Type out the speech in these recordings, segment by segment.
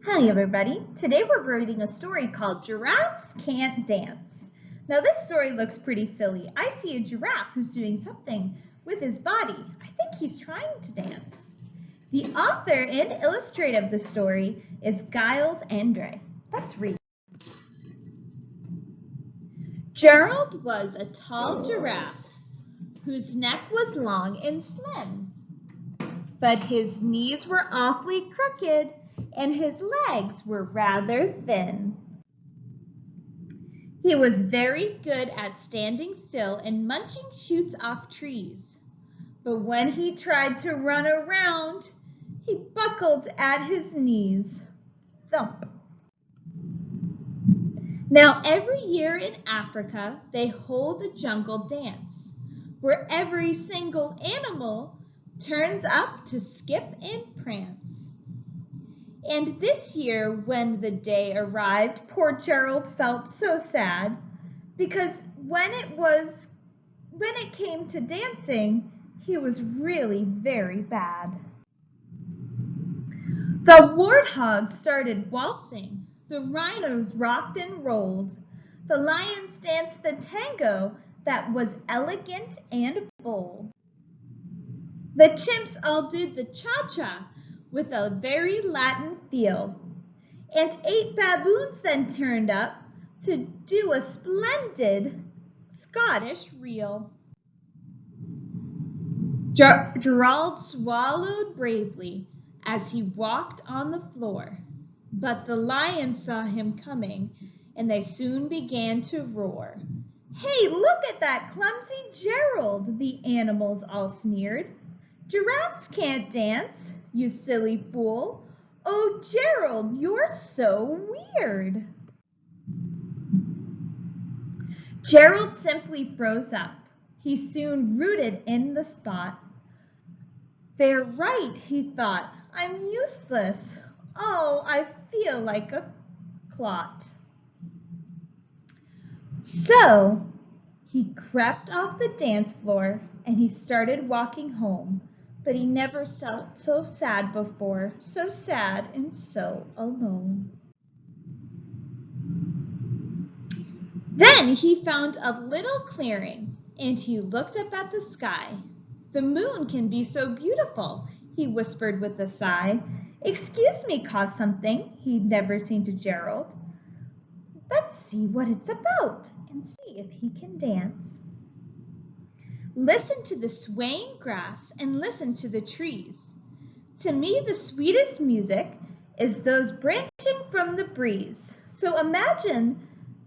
Hi everybody, today we're reading a story called Giraffes Can't Dance. Now this story looks pretty silly. I see a giraffe who's doing something with his body. I think he's trying to dance. The author and illustrator of the story is Giles Andre. Let's read. Gerald was a tall giraffe whose neck was long and slim, but his knees were awfully crooked and his legs were rather thin. He was very good at standing still and munching shoots off trees, but when he tried to run around, he buckled at his knees. Thump. Now every year in Africa, they hold a jungle dance, where every single animal turns up to skip and prance. And this year, when the day arrived, poor Gerald felt so sad, because when it came to dancing, he was really very bad. The warthogs started waltzing, the rhinos rocked and rolled, the lions danced the tango that was elegant and bold. The chimps all did the cha-cha with a very Latin feel, and 8 baboons then turned up to do a splendid Scottish reel. Gerald swallowed bravely as he walked on the floor, but the lions saw him coming, and they soon began to roar. "Hey, look at that clumsy Gerald," the animals all sneered. "Giraffes can't dance, you silly fool. Oh, Gerald, you're so weird." Gerald simply froze up. He soon rooted in the spot. "They're right," he thought. "I'm useless. Oh, I feel like a clot." So he crept off the dance floor and he started walking home. But he never felt so sad before, so sad and so alone. Then he found a little clearing, and he looked up at the sky. "The moon can be so beautiful," he whispered with a sigh. "Excuse me," coughed something he'd never seen to Gerald. "Let's see what it's about and see if he can dance." Listen to the swaying grass and listen to the trees. To me, the sweetest music is those branching from the breeze. So imagine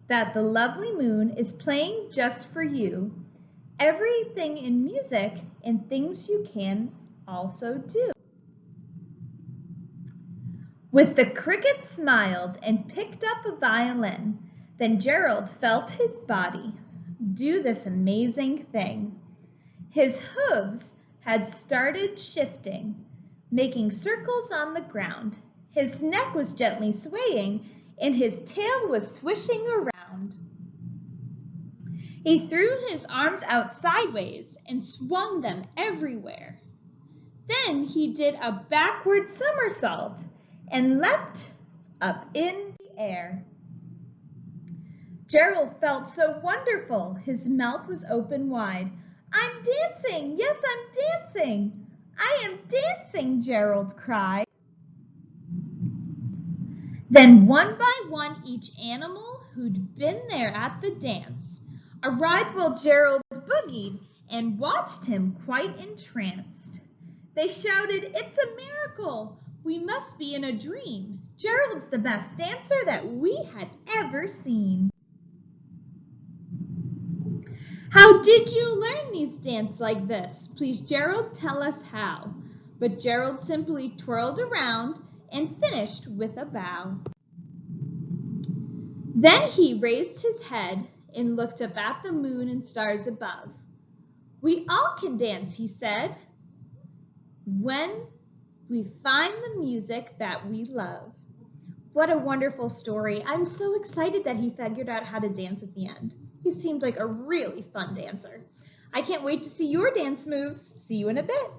that the lovely moon is playing just for you. Everything in music and things you can also do. With the cricket smiled and picked up a violin. Then Gerald felt his body do this amazing thing. His hooves had started shifting, making circles on the ground. His neck was gently swaying, and his tail was swishing around. He threw his arms out sideways and swung them everywhere. Then he did a backward somersault and leapt up in the air. Gerald felt so wonderful. His mouth was open wide. "I'm dancing! Yes, I'm dancing! I am dancing!" Gerald cried. Then one by one each animal who'd been there at the dance arrived while Gerald boogied and watched him quite entranced. They shouted, "It's a miracle! We must be in a dream! Gerald's the best dancer that we had ever seen." "How did you learn these dances like this? Please, Gerald, tell us how." But Gerald simply twirled around and finished with a bow. Then he raised his head and looked up at the moon and stars above. "We all can dance," he said, "when we find the music that we love." What a wonderful story. I'm so excited that he figured out how to dance at the end. He seemed like a really fun dancer. I can't wait to see your dance moves. See you in a bit.